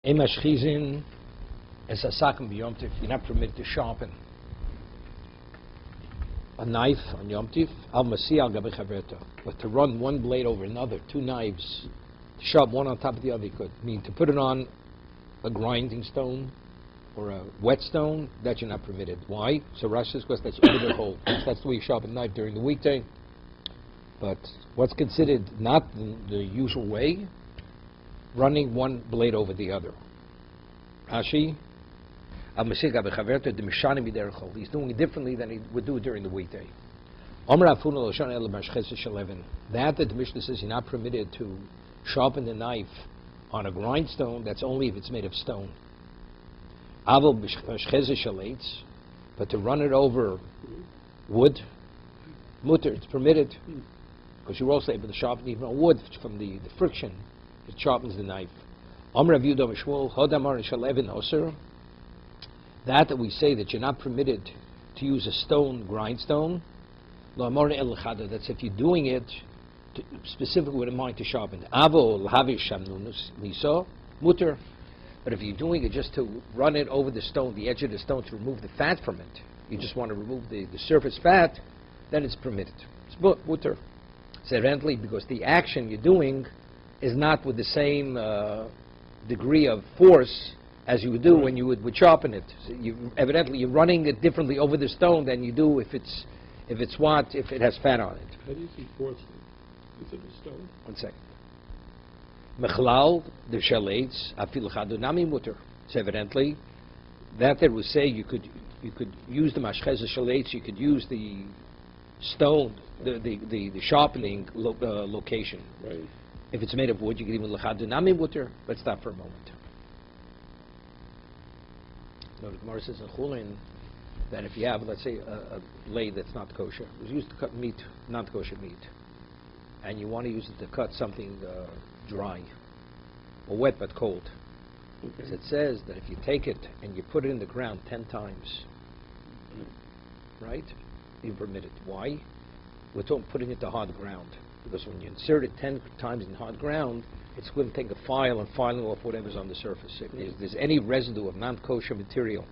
Emashchizin es asakim b'Yom Tif. You're not permitted to sharpen a knife on Yom Tif. Al masi al gabe chaverta, but to run one blade over another, two knives, to sharpen one on top of the other. You could mean to put it on a grinding stone or a whetstone. That you're not permitted. Why? So Rashi says because that's over the hole. That's the way you sharpen a knife during the weekday. But what's considered not the usual way, running one blade over the other. Rashi, he's doing it differently than he would do it during the weekday. That the Mishnah says you're not permitted to sharpen the knife on a grindstone, that's only if it's made of stone. But to run it over wood, mutter, it's permitted. Because you're also able to sharpen even on wood from the friction. It sharpens the knife. That we say that you're not permitted to use a stone grindstone. That's if you're doing it specifically with a mind to sharpen. Mutter. But if you're doing it just to run it over the stone, the edge of the stone, to remove the fat from it, you just want to remove the surface fat, then it's permitted. It's mutter. Evidently, because the action you're doing is not with the same degree of force as you would do when you would sharpen it. So evidently, you're running it differently over the stone than you do if it has fat on it. How do you see force? Is it a stone? 1 second. Mechlal the shalates afil chadunami mutter. So evidently, that there would say you could use the mashchez shalates. You could use the stone, the sharpening location. Right. If it's made of wood, you can even l'chadunami mutter. Let's stop for a moment. No, the Gemara says in Chulin that if you have, let's say, a blade that's not kosher, it was used to cut meat, not kosher meat, and you want to use it to cut something dry or wet but cold. Because it says that if you take it and you put it in the ground 10 times, right? You're permitted. Why? We're talking putting it to hard ground. Because when you insert it 10 times in hard ground, it's going to take a file and filing off whatever's on the surface. If there's any residue of non-kosher material,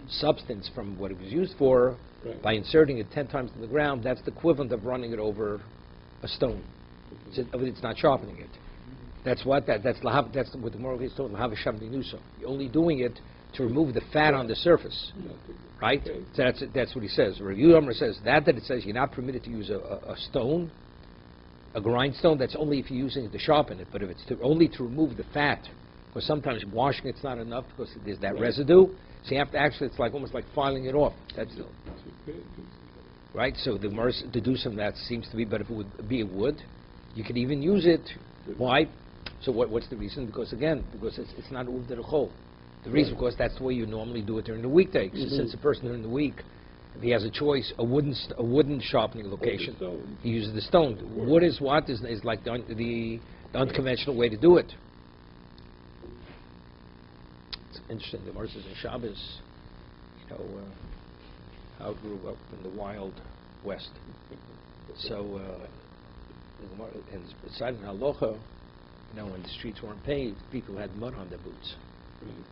substance from what it was used for, right, by inserting it 10 times in the ground, that's the equivalent of running it over a stone. It's not sharpening it. That's what what the moral is told. You're only doing it to remove the fat on the surface, right? Okay. So that's what he says. Review Amr says that it says you're not permitted to use a stone, a grindstone. That's only if you're using it to sharpen it. But if it's only to remove the fat, because sometimes washing it's not enough because there's that residue. So you have to actually, it's like almost like filing it off. That's right. So the Gemara deduces from that seems to be, but if it would be a wood, you could even use it. Why? So what's the reason? Because it's not uvd l'chol. The reason, because that's the way you normally do it during the weekday. Since a person during the week, if he has a choice, a wooden sharpening location, he uses the stone. Wood is like the unconventional way to do it. It's interesting. The Gemara says in Shabbos, how it grew up in the Wild West. So, and beside halacha, when the streets weren't paved, people had mud on their boots.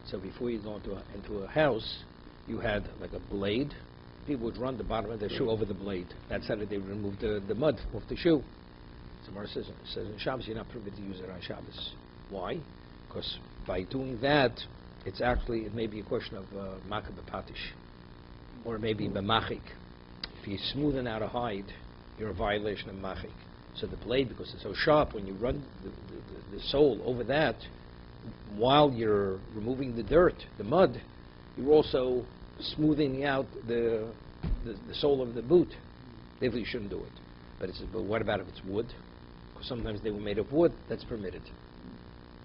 So before you go into a house, you had like a blade. People would run the bottom of their shoe over the blade. That's how they remove the mud off the shoe. So Gemara says in Shabbos, you're not permitted to use it on Shabbos. Why? Because by doing that, it may be a question of makah b'patish, or maybe b'machik. If you're smoothing out a hide, you're a violation of machik. So the blade, because it's so sharp, when you run the sole over that, while you're removing the dirt, the mud, you're also smoothing out the sole of the boot. Therefore, you shouldn't do it. But what about if it's wood? Because sometimes they were made of wood. That's permitted.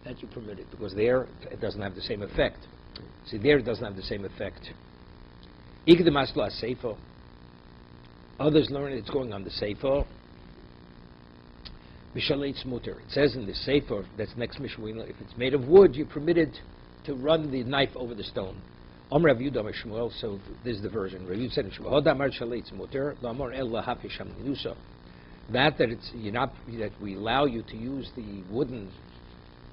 That you permitted, because there it doesn't have the same effect. See, there it doesn't have the same effect. Others learn it's going on the sefer. Mishaletz muter. It says in the sefer that's next Mishnah, if it's made of wood, you're permitted to run the knife over the stone. Rav Yehuda Shmuel. So this is the version. Rav Yehuda said in Shmuel, Mishaletz muter, that we allow you to use the wooden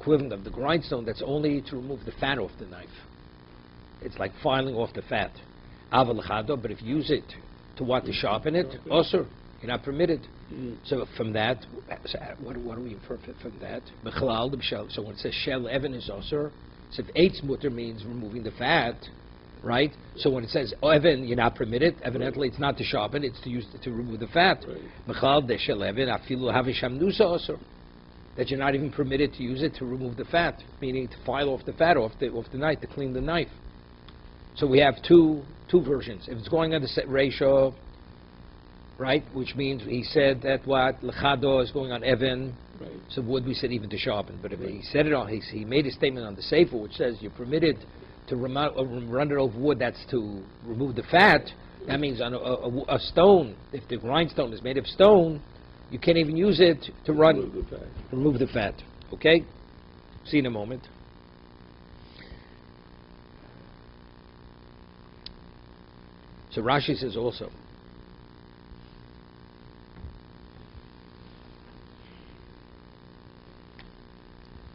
equivalent of the grindstone that's only to remove the fat off the knife. It's like filing off the fat. Aval l'chado, but if you use it to what, to sharpen it, also, you're not permitted. So from that, what do we infer from that? So when it says shel even is also, so if eitz mutter means removing the fat, right? So when it says even, you're not permitted. Evidently, it's not to sharpen; it's to use to remove the fat. Mechal de shel even afilu havisham nusa also, that you're not even permitted to use it to remove the fat, meaning to file off the fat off the knife, to clean the knife. So we have two versions. If it's going on the set ratio, right, which means he said that what lechado is going on even. Right. So wood we said even to sharpen, but if he said it on, he made a statement on the sefer which says you're permitted to run it over wood that's to remove the fat. That means on a stone, if the grindstone is made of stone, you can't even use it to remove the fat. Okay? See in a moment. So Rashi says also,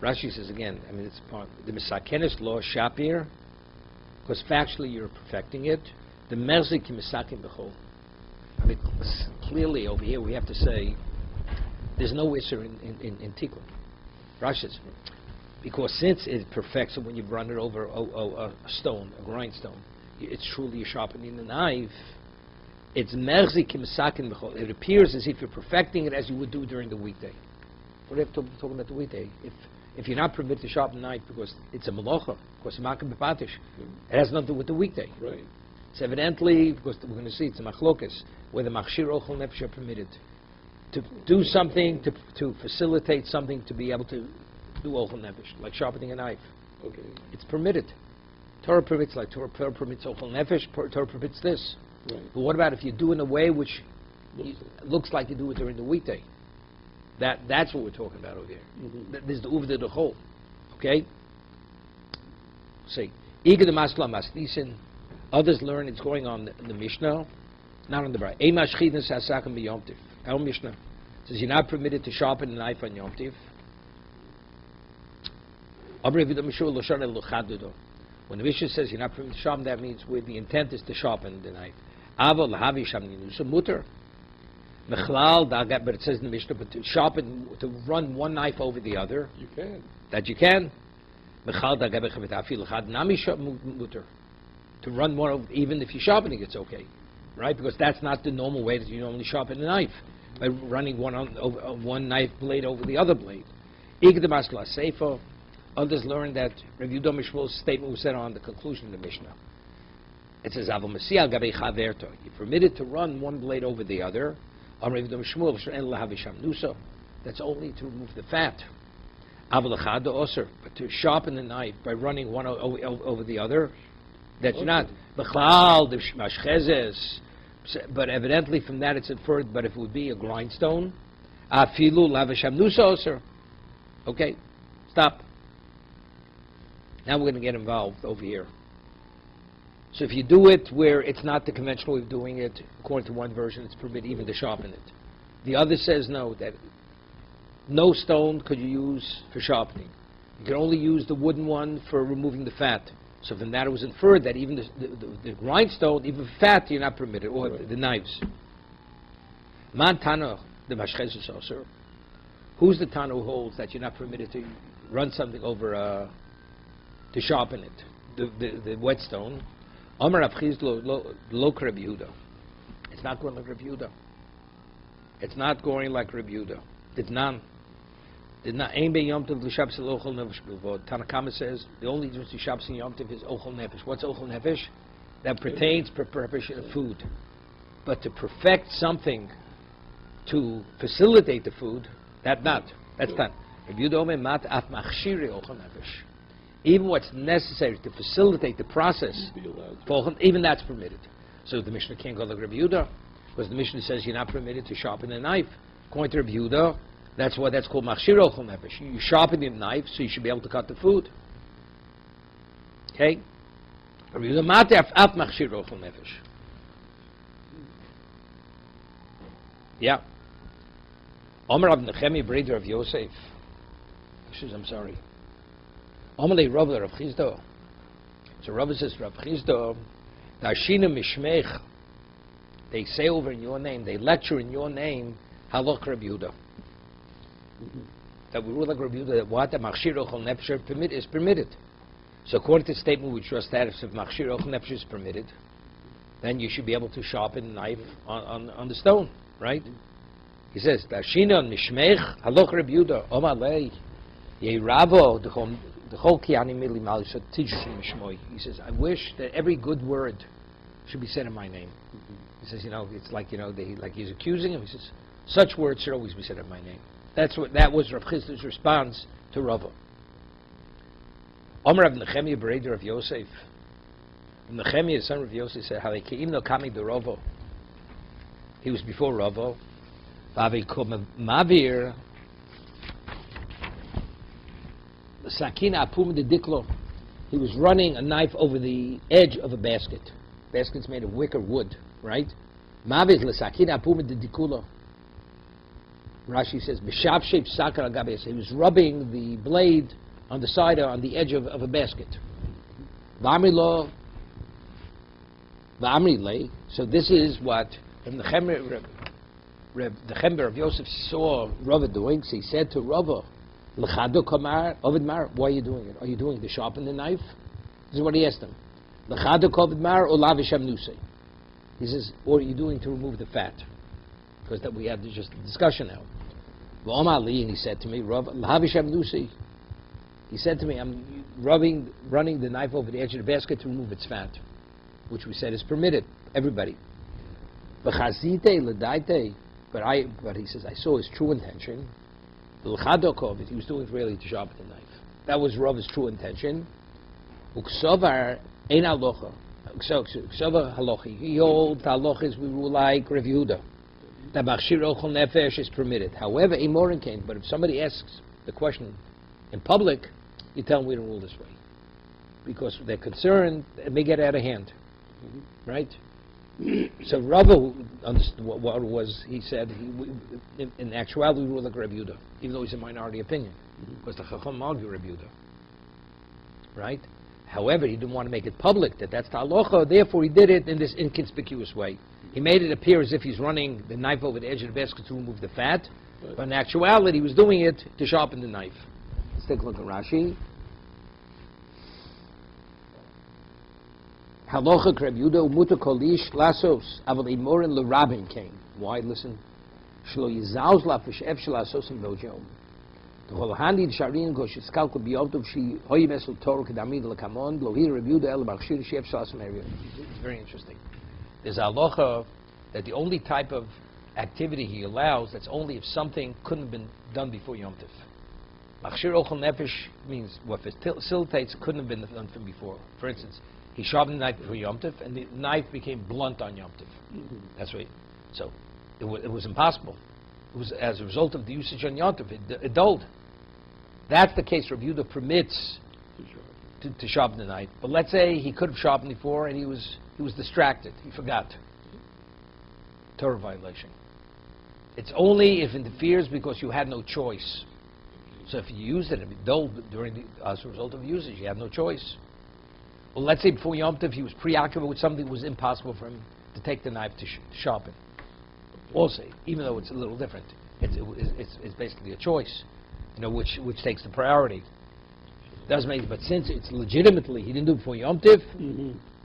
Rashi says again, I mean, it's part the Misakenis law Shapir, because factually you're perfecting it. The Merzik Misakin Bechol. I mean, clearly over here we have to say there's no Isser in Tikkun. Rashi says, because since it perfects it when you run it over a stone, a grindstone, it's truly you're sharpening the knife. It's Merzik Misakin Bechol. It appears as if you're perfecting it as you would do during the weekday. What do you have to talk about the weekday? If you're not permitted to sharpen the knife because it's a malacha, because it's makom b'patish, it has nothing to do with the weekday. Right. It's evidently, because we're going to see, it's a machlokas, where the machshir ochel nefesh are permitted to do something, to facilitate something, to be able to do ochel nefesh, like sharpening a knife. Okay. It's permitted. Torah permits, like Torah permits ochel nefesh, Torah permits this. Right. But what about if you do in a way which looks like you do it during the weekday? That's what we're talking about over here. There's the uvda d'chol. Okay? Say, Iga de masla masnisin. Others learn it's going on in the Mishnah, not on the Braita. Ema shchidnas hasakim b'yom tiv. Our Mishnah says you're not permitted to sharpen the knife on Yom Tiv. When the Mishnah says you're not permitted to sharpen, that means where the intent is to sharpen the knife. Avol lahavi shamninusa muter. But it says in the Mishnah, but to sharpen, to run one knife over the other. You can. That you can. To run one over, even if you're sharpening, it's okay, right? Because that's not the normal way that you normally sharpen a knife, by running one knife blade over the other blade. Others learn that Rabbi Yehuda Mishmul's statement was said on the conclusion of the Mishnah. It says, you're permitted to run one blade over the other. That's only to remove the fat. But to sharpen the knife by running one over the other, that's not. But evidently from that it's inferred, but if it would be a grindstone, okay, stop. Now we're going to get involved over here. So if you do it where it's not the conventional way of doing it, according to one version, it's permitted even to sharpen it. The other says no, that no stone could you use for sharpening. You can only use the wooden one for removing the fat. So from that it was inferred that even the grindstone, even fat, you're not permitted, or the knives. Man Tana, the Mashchez also. Who's the Tana who holds that you're not permitted to run something over, to sharpen it, the whetstone? Amar Abchiz lo Rabbi Yehuda. It's not going like Rabbi Yehuda. It's not going like Rabbi Yehuda. It's none. Tanakama says the only difference between Shabbos and Yom Tov is ochel nefesh. What's ochel nefesh? That pertains to preparation of food. But to perfect something to facilitate the food, that's not. Rabbi Yehuda omer mat af machshiri ochel nefesh. Even what's necessary to facilitate the process, even that's permitted. So the Mishnah can't go like Rabbi Yehuda, because the Mishnah says you're not permitted to sharpen a knife. According to Rabbi Yehuda, that's why that's called machshir ochel nefesh. You sharpen the knife, so you should be able to cut the food. Okay? Rabbi Yehuda matef af machshir ochel nefesh. Yeah. Omer Rav Nechemi Breder of Yosef. I'm sorry. Amalei Rav Rav Chizda. So Rav says, Rav Chizda, Darshina Mishmech, they say over in your name, they lecture in your name, Halach Rabbi Yehuda. That we rule like Rabbi Yehuda, that what the Machshir Ochel Nefesh is permitted. So according to the statement we just had, if Machshir Ochel Nefesh is permitted, then you should be able to sharpen the knife on the stone, right? He says, Darshina Mishmech, Halach Rabbi Yehuda, Omalei, Yeiravo, the whole Kiani Mili Malisha Tijshim Mishmoi. He says, I wish that every good word should be said in my name. He says, it's like, like he's accusing him. He says, such words should always be said in my name. That was Rav Chizda's response to Rava. Omer Rav Nechemia Bereder of Yosef. Nechemia, the son of Yosef, said, Halekeim no kami de Rava. He was before Rava. Vavi kom mavir. Sakina apum de diklo. He was running a knife over the edge of a basket. Basket's made of wicker wood, right? Mavir le sakina apum de dikulo. Rashi says, B'shav shape sakar agabes. He was rubbing the blade on the side, on the edge of a basket. V'amri lo, v'amri le. So this is what the Chember of Yosef saw Rava doing. So he said to Rava, L'chado kamar ovid mar. Why are you doing it? Are you doing it to sharpen the knife? This is what he asked him. L'chado kovid mar or lavisham nusei. He says, or are you doing to remove the fat? Because that we had just a discussion now. V'omali, and he said to me, Rav, l'havisham nusei. He said to me, I'm running the knife over the edge of the basket to remove its fat, which we said is permitted, everybody. V'chazite l'daite. But he says, I saw his true intention. L'chadokov, he was doing it really to sharpen the knife. That was Rav's true intention. Uksovar ein halocha. Uksovar halochi. He holds halachas we rule like Rav Yehuda. That machshir ochel nefesh is permitted. However, a morin came. But if somebody asks the question in public, you tell them we don't rule this way, because they're concerned it may get out of hand, right? So Rava understood what was. He said, in actuality, we rule like Rabbi Yehuda, even though he's a minority opinion, because the Chacham argue Rabbi Yehuda, right? However, he didn't want to make it public that that's the halacha. Therefore, he did it in this inconspicuous way. He made it appear as if he's running the knife over the edge of the basket to remove the fat, but in actuality, he was doing it to sharpen the knife. Let's take a look at Rashi. Halacha Rabbi Yehuda umuta kolish lasos aval imorin l'rabin came. Why? Listen. Shlo yizauz la f'shev shelasosim dojom. The holahandi d'sharin goshiskal k'biyotov she hoy mesel torah k'damid l'kamon lohir Rabbi Yehuda el b'chshir shev shelasim area. It's very interesting. There's a halacha that the only type of activity he allows, that's only if something couldn't have been done before Yom Tov. Machshir ochel nefesh means what facilitates couldn't have been done from before. For instance, he sharpened the knife before Yom Tov, and the knife became blunt on Yom Tov. That's right. So it was impossible. It was as a result of the usage on Yom Tov. It dulled. That's the case. Rabbi Yehuda permits to sharpen the knife. But let's say he could have sharpened before, and he was distracted. He forgot. Torah violation. It's only if it interferes because you had no choice. So if you used it, it dulled as a result of usage. You had no choice. Well, let's say before Yom Tov he was preoccupied with something that was impossible for him to take the knife to sharpen. Also, even though it's a little different, it's basically a choice, which takes the priority. Doesn't make it, but since it's legitimately he didn't do it before Yom Tov,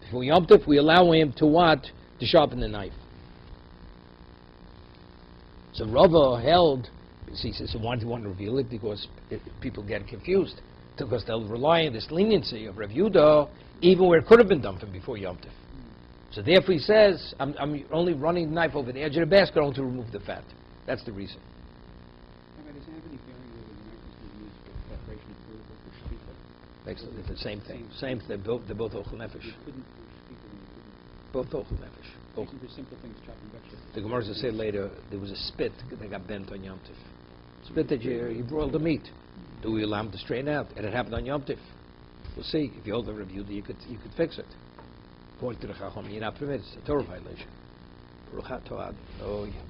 before Yom Tov we allow him to what? To sharpen the knife. So Rava held. He says, so why do you want to reveal it? Because people get confused. Because they'll rely on this leniency of Rav Yehuda, even where it could have been done from before Yom Tov. So therefore he says, I'm only running the knife over the edge of the basket only to remove the fat. That's the reason. It's the same thing. Same. They're both ochel nefesh. Both ochel nefesh. Simple things, chopping vegetables. The Gemara will say later there was a spit that got bent on Yom Tov. Spit that you broiled the meat. Do we allow him to straighten out? And it happened on Yom Tov. We'll see. If you hold the review, you could fix it. According to the Chacham, you're not permitted. It's a Torah violation. Oh, yeah.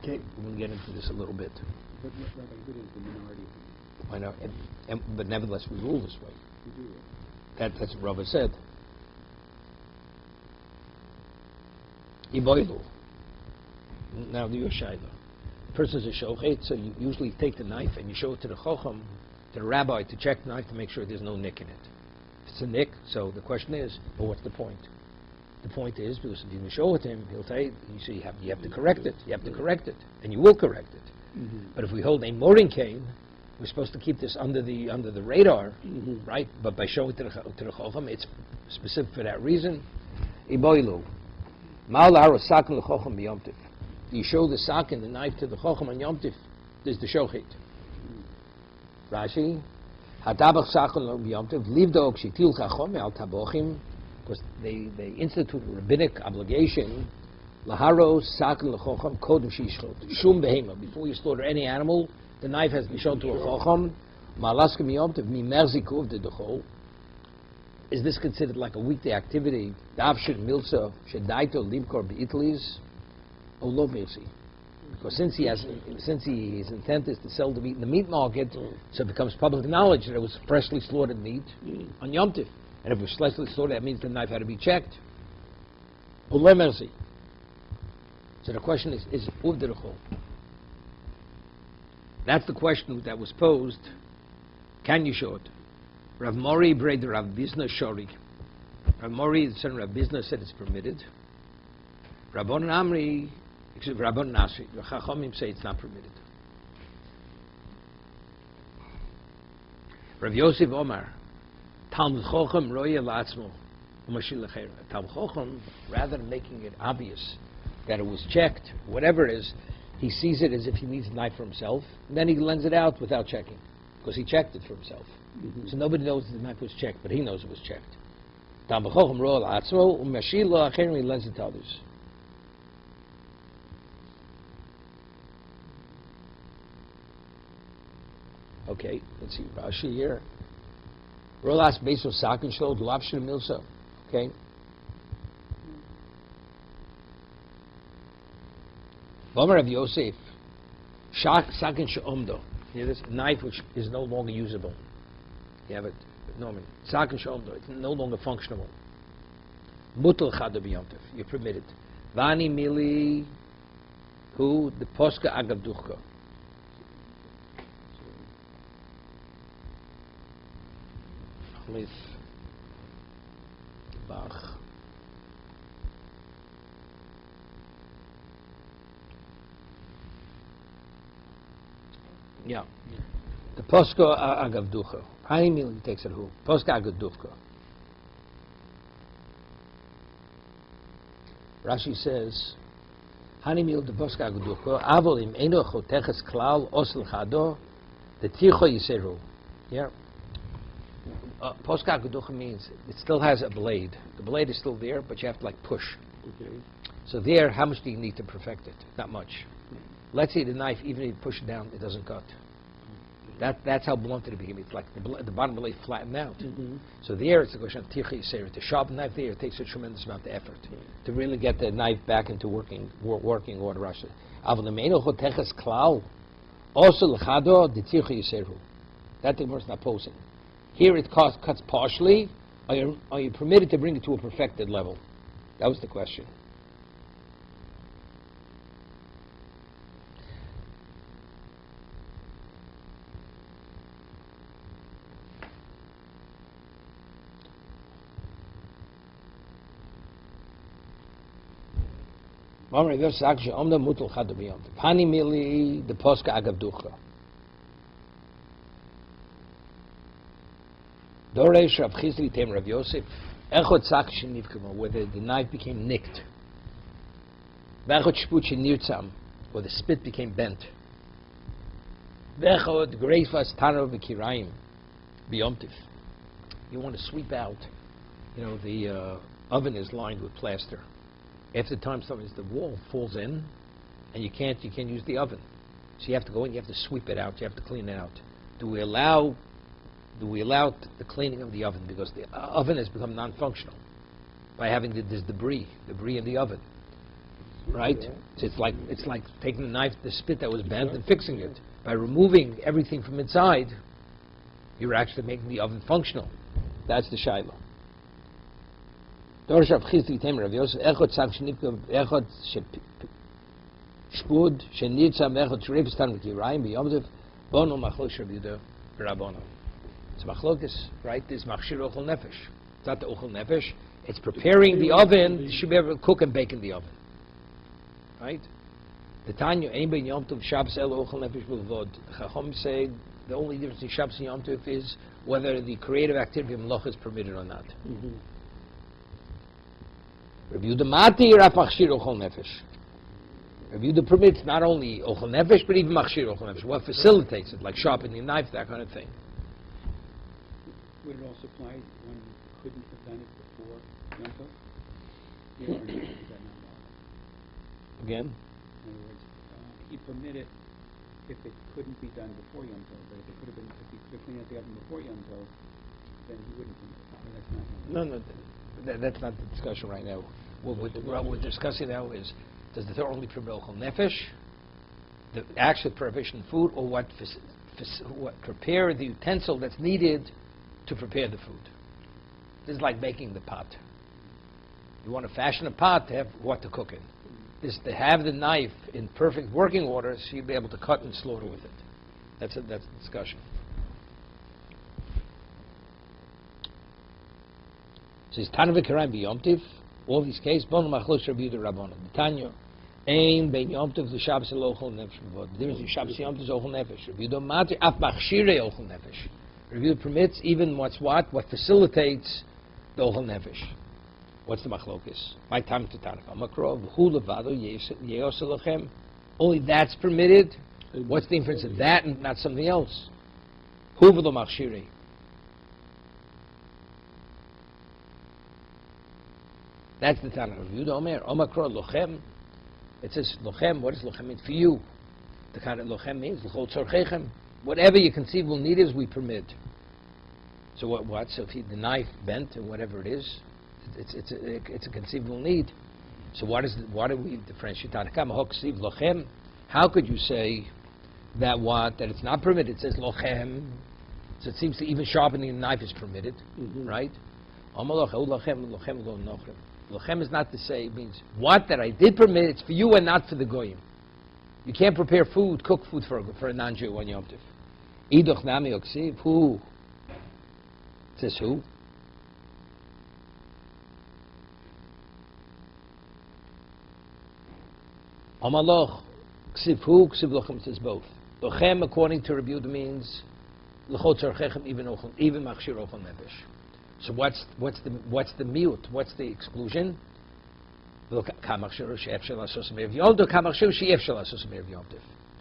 Okay, we'll get into this a little bit. But what is the minority opinion? I know, but nevertheless we rule this way. You do it. That's what Rava said. Iboilu. Now the Yoshayla. The person's a shochet, so you usually take the knife and you show it to the chacham, to the rabbi, to check the knife to make sure there's no nick in it. If it's a nick, so the question is, well, what's the point? The point is, because if you can show it to him, he'll tell you, you have to correct it. You have to correct it, and you will correct it. Mm-hmm. But if we hold a mooring cane, we're supposed to keep this under the radar, Mm-hmm. right? But by showing it to the chacham, it's specific for that reason. Iboilu. Ma'al sakin l'chacham b'yom tiv. You show the sakin, the knife, to the chacham on Yom Tiv. There's the shochet. Rashi. Hatabach sakin b'yom tiv. Livdok shitil chacham al tabochim. Because they institute a rabbinic obligation. Laharo sakin l'chacham kodem shishchot. Shum behema. Before you slaughter any animal, the knife has to be shown to a chacham. Ma'alaska b'yom tiv mimer zikuv de dechol. Is this considered like a weekday activity? Davshin milsa shedaito libkor beitlis. Olo milsi. Because since his intent is to sell the meat in the meat market, so it becomes public knowledge that it was freshly slaughtered meat on Yom Tiv. And if it was freshly slaughtered, that means the knife had to be checked. Olo milsi. So the question is uvderchol. That's the question that was posed. Can you show it? Rav Mori braid Rav Bizna Shori. Rav Mori, the son of Rav Bizna, said it's permitted. Rabban Amri, except Rabban Nasi, the Chachamim say it's not permitted. Rav Yosef Omar, Talmud Chochem Roya Latzmo, Umashil Lecheira. Talmud Chochem, rather than making it obvious that it was checked, whatever it is, he sees it as if he needs a knife for himself, and then he lends it out without checking, because he checked it for himself. Mm-hmm. So nobody knows the knife was checked, but he knows it was checked. Talmud Chochem Roya Latzmo, Umashil Lecheira, he lends it to others. Okay, let's see, Rashi here. Rolas Beso Sakin Shol, Lapshin Milso. Okay. Bomer of Yosef. Sakin Shomdo. Hear this? Knife which is no longer usable. You have it, Norman. Sakin Shomdo. It's no longer functional. Mutal Chada B'yomtev. You're permitted. Vani Mili. Who? The Posca Agabduchka. With Bach. Yeah. The Posco Agavducha. Haimil takes it who? Posco Agavducha. Rashi says, Hanimil the Posco Agavducha, Avolim Eno Choteches Klal Osel Chado, the Ticho Yiseru. Yeah. Posca Aguducha means it still has a blade. The blade is still there, but you have to like push. Okay. So there, how much do you need to perfect it? Not much. Let's say the knife, even if you push it down, it doesn't cut. That's how blunt it became. It's like the bottom blade flattened out. Mm-hmm. So there, it's a question of tichi yiseru. To sharpen knife there, it takes a tremendous amount of effort to really get the knife back into working order. Rashi. Avlameno choteches klal, also lechado the tichi yiseru. That thing was not posing. Here it cuts partially. Are you permitted to bring it to a perfected level? That was the question. Pani mili the Posca Agavducha. Doresh Rav Chizri Tem Rav Yosef Echot Sak Shenivkemo, where the knife became nicked. V'echot Shput Shenirtzam, where the spit became bent. V'echot Greifas Tano V'Kirayim B'Yomtiv. You want to sweep out, the oven is lined with plaster. After the time the wall falls in, and you can't use the oven. So you have to go in, you have to sweep it out, you have to clean it out. Do we allow the cleaning of the oven, because the oven has become non-functional by having this debris in the oven, right? So it's like taking the knife, the spit that was bent, and fixing it. By removing everything from inside, you're actually making the oven functional. That's the Shiloh. It's machlokes, right? This machshir ochel nefesh. It's not the ochel nefesh. It's preparing the oven. You should be able to cook and bake in the oven, right? The Tanya ein ben Yom Tov Shabbos el ochel nefesh b'lvod. The Chacham say the only difference in Shabbos and Yom Tov is whether the creative activity of Melach is permitted or not. Review the Mati or machshir ochel nefesh. Review the permits not only ochel nefesh but even machshir ochel nefesh. What facilitates it, like sharpening a knife, that kind of thing. Would it also apply when you couldn't have done it before Yom Tov? Yeah, or is that not allowed? Again? In other words, he permitted if it couldn't be done before Yom Tov, but if it could have been, if he could have cleaned out the oven before Yom Tov, then he wouldn't permit it. So that's not. That's not the discussion right now. What we're discussing now is, does the Torah only permit ochel nefesh, the actual prohibition of food, or what prepare the utensil that's needed to prepare the food? This is like making the pot. You want to fashion a pot to have what to cook in. This to have the knife in perfect working order, so you'll be able to cut and slaughter with it. That's the discussion. So it's Tanav Karaim B'Yom Tiv. All these cases, Bon Machlosh Rabbi Yehuda Rabbanan. The Tanya, Ein Ben Yom Tov the Shabbos Ochel Nefesh. The difference in Shabbos and Yom Tov is Ochel Nefesh. Rabbi Yehuda Mati Af Machshirei Ochel Nefesh. Review permits even what facilitates the ochel nefesh. What's the machlokes? My time to Tanakh. Makro v'hu levado yeos elochem. Only that's permitted. What's the inference of that and not something else? Hu v'lo machshirei. That's the Tanakh. Review the Omer. Omakro lochem. It says lochem. What does lochem mean for you? The kind of lochem means l'chol tzorchechem. Whatever your conceivable need is, we permit. So what? So if the knife bent or whatever it is, it's a conceivable need. So what do we differentiate? How could you say that it's not permitted? It says lochem. So it seems to even sharpening a knife is permitted, right? Lochem is not to say, it means what that I did permit, it's for you and not for the goyim. You can't prepare food, cook food for a non-Jew on Yom Tov. Idoch nami oksiv, who? It says who? Amaloch, ksiv hu, ksiv lochem, says both. Lochem, according to Rabbi Yehuda, means l'chot tzarchechem, even machshir ochel nefesh. So what's the miut? What's the exclusion?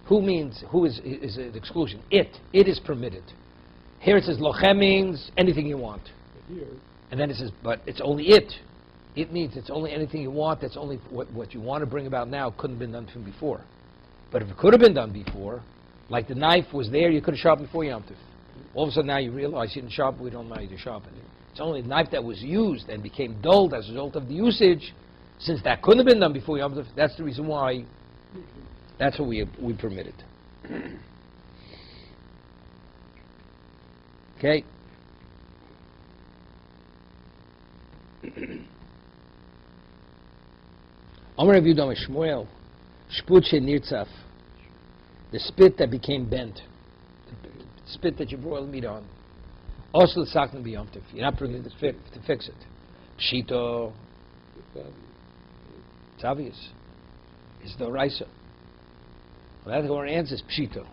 Who means, who is the exclusion? It is permitted. Here it says lochem means anything you want. And then it says, but it's only it. It means it's only anything you want, that's only what you want to bring about now couldn't have been done from before. But if it could have been done before, like the knife was there, you could have sharpened before Yom Tov. All of a sudden now you realize you didn't sharpen, we don't allow you to sharpen it. It's only the knife that was used and became dulled as a result of the usage. Since that couldn't have been done before Yom Tov, that's the reason why, that's what we permitted. Okay? Amar Rav Yehuda Shmuel, Shput Nirzaf, the spit that became bent, the spit that you broil meat on. Also the sakna b'Yom Tov. You're not permitted to fix it. Pshito. It's obvious. It's the Raisa. Well, that's our answer is Pshito.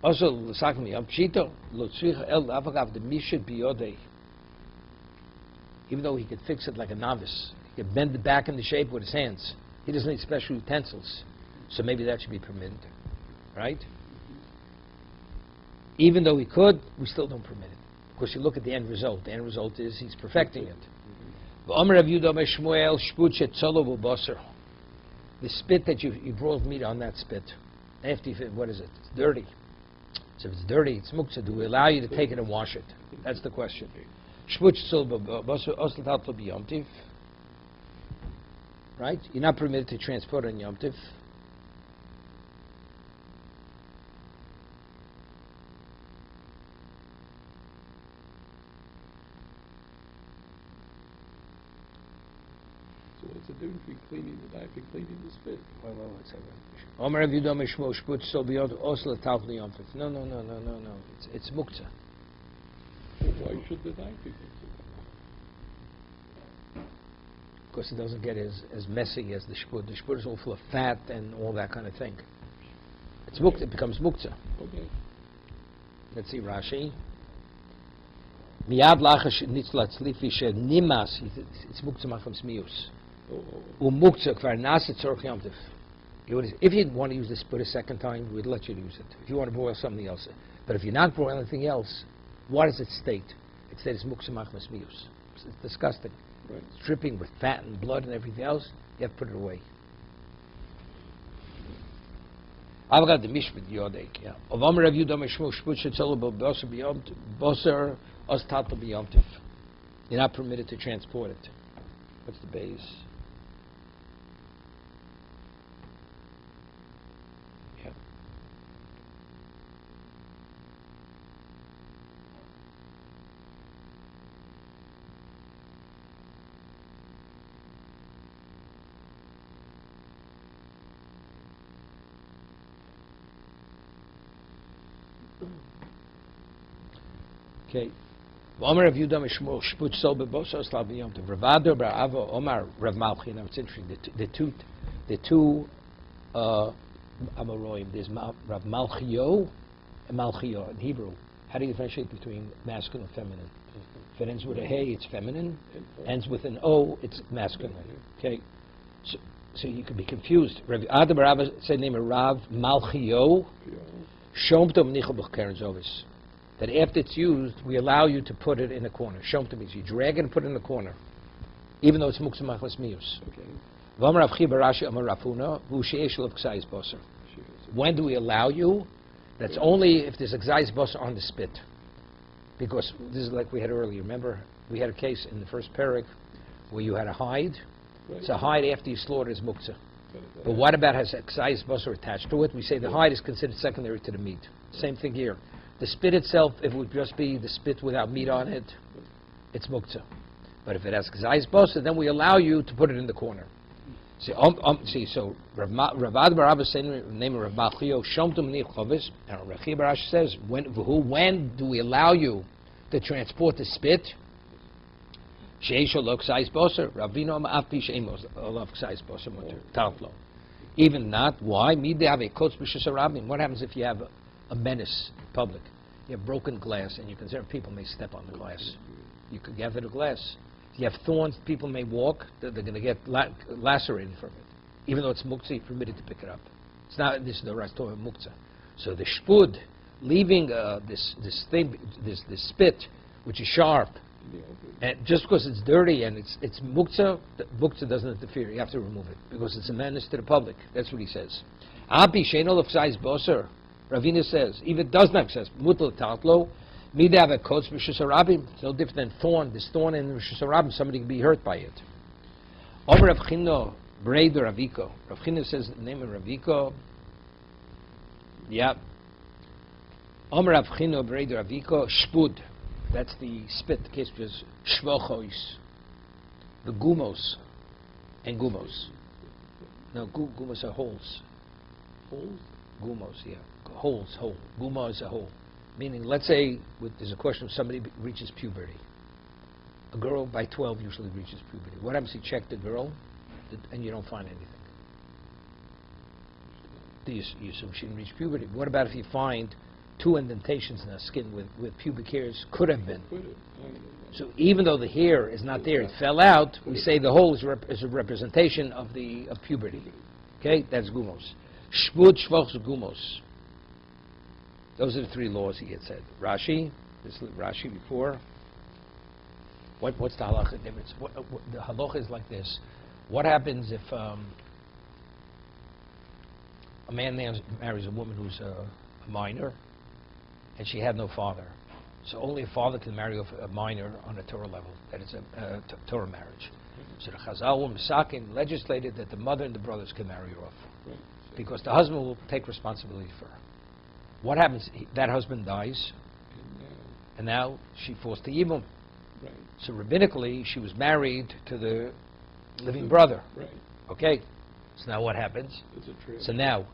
Also, the sakna b'Yom Pshito. Lo tzricha el avagav the mishit biyodei. Even though he could fix it like a novice, he could bend it back into shape with his hands. He doesn't need special utensils. So maybe that should be permitted. Right? Even though he could, we still don't permit it. Of course, you look at the end result. The end result is he's perfecting it. The spit that you broiled meat on, that spit, after what is it? It's dirty. So if it's dirty, it's muktzah. Do we allow you to take it and wash it? That's the question. Right? You're not permitted to transport on Yom Tiv. What's the difference between cleaning the knife and cleaning the spit? Well, let's say Omer Rav Yudom Shmo Shput so beyond Osla Talmud Yom Tov. No. It's muktzah. Why should the knife be cleaned? Because it doesn't get as messy as the shpud. The shpud is all full of fat and all that kind of thing. It's muktzah. It becomes muktzah. Okay. Let's see Rashi. Miyad lachash nitzlat slifi shed nimas. It's muktzah macham smius. Muktzah kvar naset tzorch Yom Tov. If you want to use the spud a second time, we'd let you use it. If you want to boil something else, but if you're not boiling anything else, what does it state? It states muktzah macham smius. It's disgusting. Right. It's dripping with fat and blood and everything else. You have to put it away. I've got the mishpat yodek. Yeah. Of Amar Rav Yudom Shmo Shput Shetzol Boser B'Yom Boser Os Tatel B'Yom Tov. You're not permitted to transport it. What's the base? Yeah. Okay. Omar Rav Yudom Shmo Shput Sol Bebosos Tal B'Yom Tov. Ravado Bar Avo Omar Rav Malchi. Now it's interesting. The two Amoroim. There's Rav Malchio and Malchio in Hebrew. How do you differentiate between masculine and feminine? If it ends with a hey, it's feminine. Ends with an o, it's masculine. Okay. So you could be confused. Rav Ada Bar Avo said name of Rav Malchio. Shom Tov Nichol B'Keren Zovis. That after it's used, we allow you to put it in a corner. Shom Tov means you drag it and put it in the corner, even though it's muktzah machmas mius. When do we allow you? That's only if there's a gzais basar on the spit. Because this is like we had earlier. Remember, we had a case in the first parak where you had a hide. Right. So hide after you slaughter is muktzah. But what about has a gzais basar attached to it? We say the hide is considered secondary to the meat. Same thing here. The spit itself, if it would just be the spit without meat on it, it's muktzah. But if it has gzais basar, then we allow you to put it in the corner. See, so Ravad Barabba said in the name of Rav Malchio, Shomtum Nich Chovis, and Rav Barash says, when do we allow you to transport the spit? Sheisho lo gzais basar, Ravino ma'afi sheimos lo gzais basar muter, talflo. Even not, why? What happens if you have a menace in public? You have broken glass, and you're concerned people may step on the glass. You could gather the glass. If you have thorns, people may walk. They're going to get lacerated from it. Even though it's muktzah, you're permitted to pick it up. It's not. This is the rest of muktzah. So the shpud, leaving this spit, which is sharp, and just because it's dirty and it's muktzah, the muktzah doesn't interfere. You have to remove it because it's a menace to the public. That's what he says. Api she'eno l'fsais boser. Ravina says, if it does not exist, mutal tatlo, midav ekotz b'shus harabim. It's no different than thorn. This thorn in b'shus harabim, somebody can be hurt by it. Omer Rav Chino breider Raviko. Rav Chino says the name of Raviko. Yeah. Omer Rav Chino breider Raviko shpud. That's the spit. The case was shvochois, the gumos, and gumos. No, gumos are holes. Holes? Gumos, yeah. Holes, hole. Guma is a hole. Meaning, let's say there's a question of somebody reaches puberty. A girl by 12 usually reaches puberty. What happens if you check the girl and you don't find anything? Do you assume she didn't reach puberty? What about if you find 2 indentations in her skin with pubic hairs could have been? So even though the hair is not there, it fell out, we say the hole is a representation of puberty. Okay? That's gumos. Shvud, shvoch, gumos. Those are the 3 laws he had said. Rashi, this is Rashi before. What's the halacha difference? The halacha is like this. What happens if a man marries a woman who's a minor and she had no father? So only a father can marry a minor on a Torah level. That is a Torah marriage. So the Chazal Misakin legislated that the mother and the brothers can marry her off. Because the husband will take responsibility for her. What happens? That husband dies, and now she falls to Yibum. Right. So rabbinically, she was married to the living brother. Right. Okay? So now what happens? It's a transfer. So now,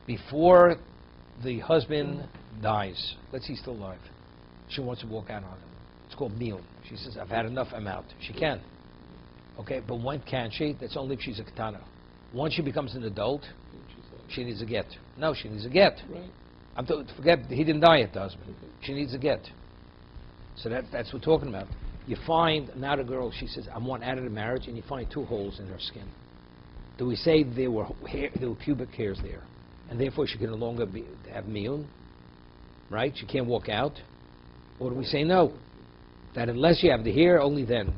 before the husband dies, let's say he's still alive, she wants to walk out on him. It's called miyun. She says, I've had enough, I'm out. She can. Okay, but when can she? That's only if she's a katana. Once she becomes an adult, she needs a get. No, she needs a get. Right. Forget, he didn't die yet, the husband. Okay. She needs a get. So that's what we're talking about. You find, now the girl, she says, I want out of the marriage, and you find 2 holes in her skin. Do we say there were pubic hairs there, and therefore she can no longer have miyun, right? She can't walk out? Or do we say no? That unless you have the hair, only then.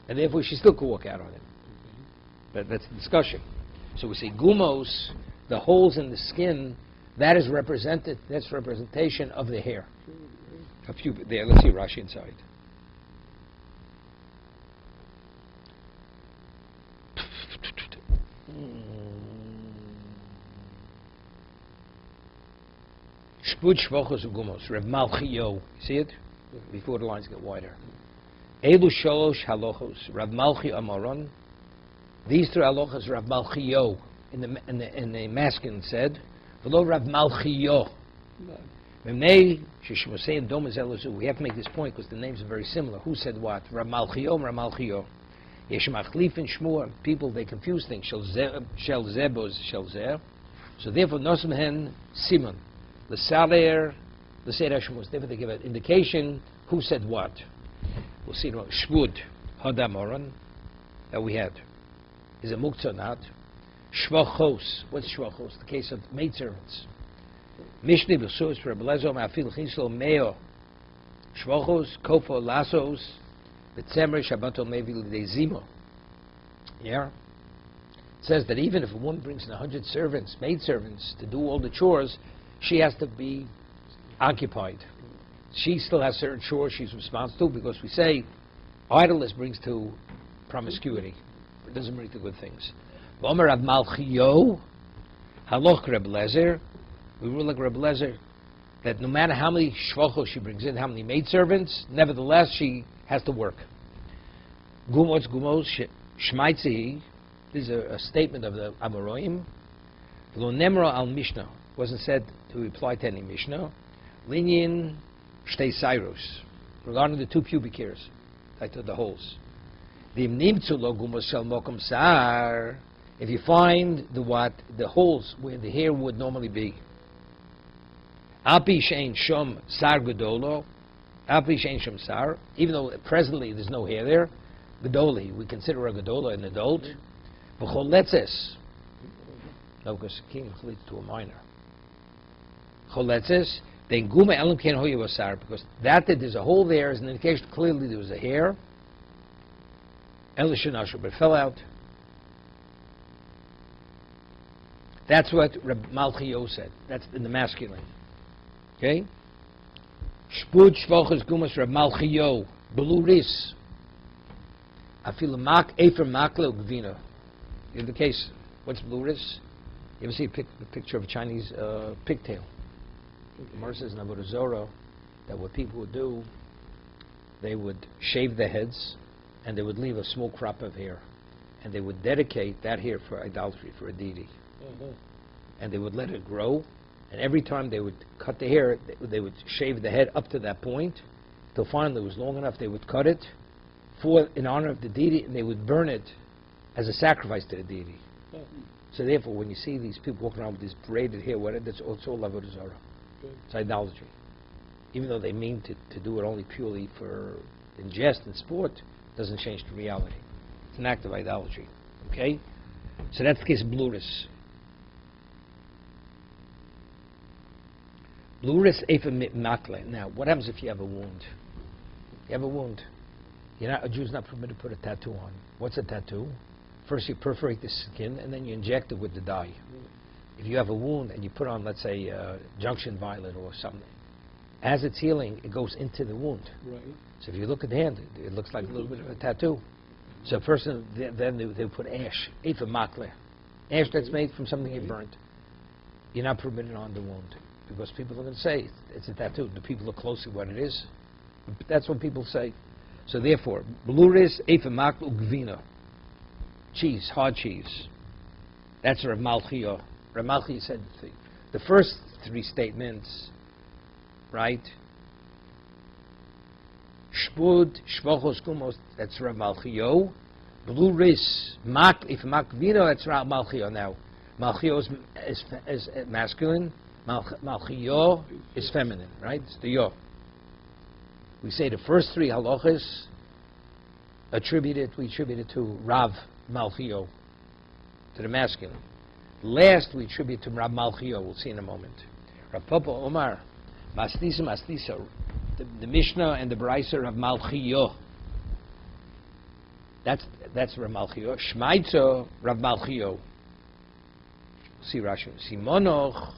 And therefore she still could walk out on him. That's the discussion. So we say gumos, the holes in the skin, that's representation of the hair. A pubic there, let's see Rashi inside. Shpud shvochos ugumos, Reb Malchio. See it? Before the lines get wider. Elu shalosh halachos, Reb Malchi Amaron. These 3 halachos, Reb Malchio, in the masculine said, "V'lo Reb Malchio." We have to make this point because the names are very similar. Who said what? Reb Malchio, Reb Malchio. Yesh machlif and shmur. People, they confuse things. Shel zebos, shel zer. So therefore, nosem hen simon. The saler, the seder shmuz. Therefore, they give an indication who said what. We'll see. Shvud hadamoron that we had is a muktzah or not. Shvachos. What's shvachos? The case of maidservants. Mishni b'sus for Rebelezo ma'afil chislo meo. Shvachos kofo lasos. B'tzemer shabbato mevi l'dei. Yeah? It says that even if a woman brings in 100 servants, maidservants, to do all the chores, she has to be occupied. She still has certain chores she's responsible to, because we say idleness brings to promiscuity. It doesn't bring to good things. V'omer Rav Malchio, haloch Reb Lezer, we rule like Reb Lezer, that no matter how many shvachos she brings in, how many maidservants, nevertheless she has to work. Gumos, shmaitzei, this is a statement of the Amoraim. Lo nemro al Mishnah, wasn't said to reply to any Mishnah. Linyin shtei sairos, regarding the 2 pubic hairs, like the holes. V'im nimtzu lo gumos shel mokom sar, if you find the holes where the hair would normally be. Api shein shom sar gedolo, api shein shom sar, even though presently there's no hair there, gedoli, we consider a gedola an adult. V'choletzes, no, because king leads to a minor. Choletzes, then gume elam ken hoye basar, because that there's a hole there is an indication clearly there was a hair. Elishanashu, but it fell out. That's what Reb Malchio said. That's in the masculine. Okay? Shpud shvochas gumas Reb Malchio, beluris. Afil mak efer makle ugvina. In the case, what's beluris? You ever see a picture of a Chinese pigtail? Gemara says in Avodah Zorah that what people would do, they would shave their heads and they would leave a small crop of hair, and they would dedicate that hair for idolatry, for a deity. And they would let it grow, and every time they would cut the hair, they would shave the head up to that point till finally it was long enough they would cut it in honor of the deity, and they would burn it as a sacrifice to the deity. So therefore, when you see these people walking around with this braided hair, it's all Avodah Zarah. It's idolatry. Even though they mean to do it only purely for in jest and sport, it doesn't change the reality. It's an act of idolatry. Okay? So that's the case of bluris. Bluris efa makle. Now, what happens if you have a wound? You have a wound. A Jew's not permitted to put a tattoo on. What's a tattoo? First you perforate the skin, and then you inject it with the dye. If you have a wound and you put on, let's say, junction violet or something, as it's healing, it goes into the wound. Right. So if you look at the hand, it looks like a little bit of a tattoo. So a person, then they put ash, efa makle, ash that's made from something you burnt. You're not permitted on the wound, because people are going to say it's a tattoo. Do people look closely what it is? That's what people say. So therefore, bluris efa makle ugvina. cheese, hard cheese. That's Rav Malchio. Rav Malchio said the first three statements, right? Shvud, Shvochos, Gumos, that's Rav Malchio. Blue Ris, if Makvino, that's Rav Malchio now. Malchio is masculine, Malchio is feminine, right? It's the Yo. We say the first three halachas we attribute it to Rav Malchio, to the masculine. Last we attribute to Rav Malchio, we'll see in a moment. Rav Papa Omar, Mastisa, the Mishnah and the Brayser of Malchio. That's Rav Malchio. Shmaitzo, Rav Malchio. See Rashi. Simonoch,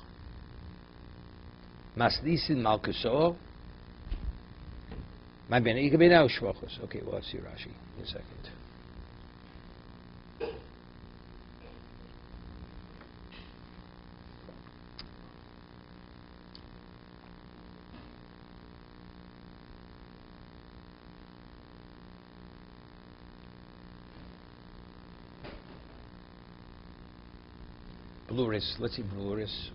Masdisin Malkuso. My ben, you can be now Shvochos. Okay, well, let's see Rashi in a second. Bluris, let's see Bluris.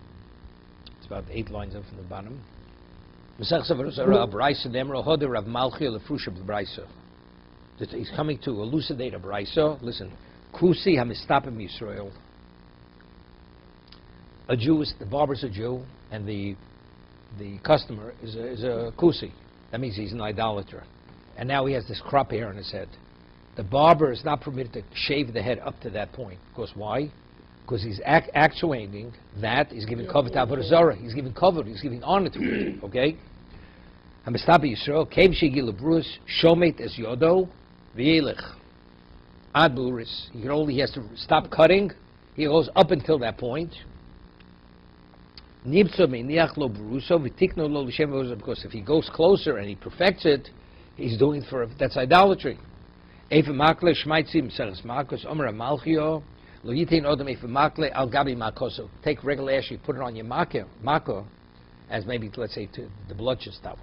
It's about 8 lines up from the bottom. He's coming to elucidate a Brayso. Listen, Kusi hamistapim Yisrael. A Jew the barber's a Jew, and the customer is a Kusi. That means he's an idolater. And now he has this crop hair on his head. The barber is not permitted to shave the head up to that point. Because why? Because he's actuating that, he's giving cover to Avodah Zarah, he's giving cover, he's giving honor to it, okay? Hamistabi Yisrael, Kev Shegi Lebrus, Shomet Es Yodo, V'yelech, Ad Bluris. He has to stop cutting, he goes up until that point. Nibso Meiniach Lo Bruso, V'tikno Lo L'Shem V'ozah, because if he goes closer and he perfects it, he's doing it for, that's idolatry. Efe Makle, Shmaitzim, Seres Makos, Omer Amalchio, Take regular ash, you put it on your mako, as maybe, let's say, to the blood should stop.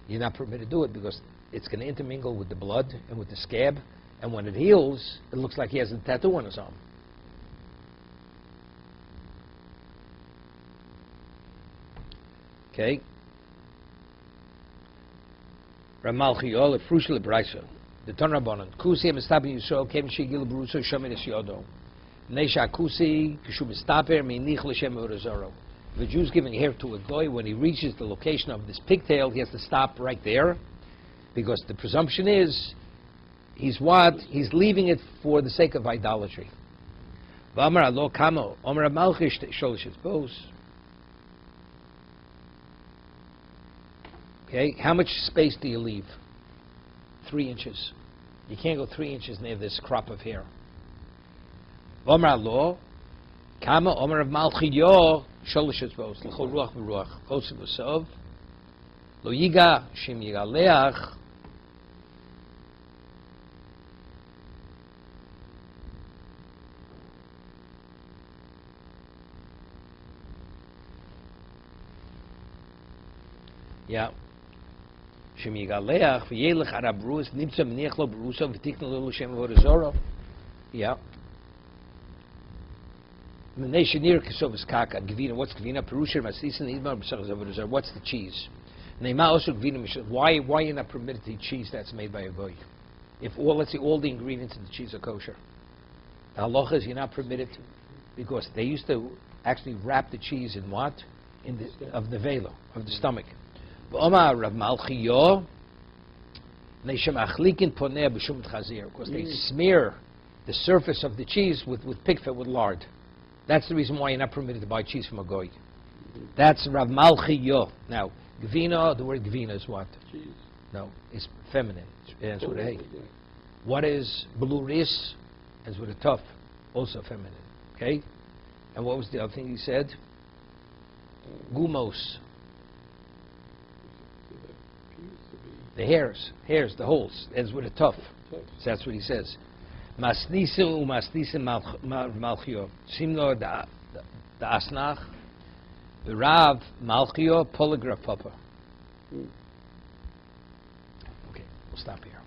You're not permitted to do it because it's going to intermingle with the blood and with the scab, and when it heals, it looks like he has a tattoo on his arm. Okay? Ramalchiol, Frushel Braiso. The Tonrabonon. Kusi Mistapi Yisrael came Shigil Bruso Shomenis Yodo. Nesha Kusi, Kishu Mistaper, Minich L'Shem Urazoro. The Jew's giving hair to a goy. When he reaches the location of this pigtail, he has to stop right there, because the presumption is he's leaving it for the sake of idolatry. V'amar Alo Kamo, Omer Malchish Sholishit Bos. Okay, how much space do you leave? 3 inches. You can't go 3 inches near this crop of hair. Omer Lo, Kama Omer of Malchiyo, Sholish Etzbos, L'chol Ruach V'Ruach, Chosev V'Sov, Lo Yiga, Shem Yigaleach, yeah. Shem Yigaleach, V'Yelech Arabrus, Nimtza Meniach Lo Bruso, V'Tikna Lo Shem V'Orazoro. Yeah. Menashenir Kesovas Kaka, Gvina, what's Gvina? Perusher Masisin Idmar B'Sachas Avodah. What's the cheese? Neima also Gvina Mishal. Why you're not permitted to eat cheese that's made by a goy? If let's say all the ingredients in the cheese are kosher. The halacha is you're not permitted to, because they used to actually wrap the cheese in what? In the of the velo, of the stomach. Omar Rav Malchiyo, Neishem Achlikin Poneh B'Shum Chazir, because they smear the surface of the cheese with pig fat, with lard. That's the reason why you're not permitted to buy cheese from a goy. That's Rav Malchiyo. Now, Gvina, the word Gvina is what? Cheese. No, it's feminine. It's with a hey. What is Bluris? It's with a tough, also feminine. Okay? And what was the other thing he said? Gumos. The hairs, the holes, ends with a tough. So that's what he says. Masnisu masnisim malchio. Simlo the asnach. The Rav Malchio polygraph papa. Okay, we'll stop here.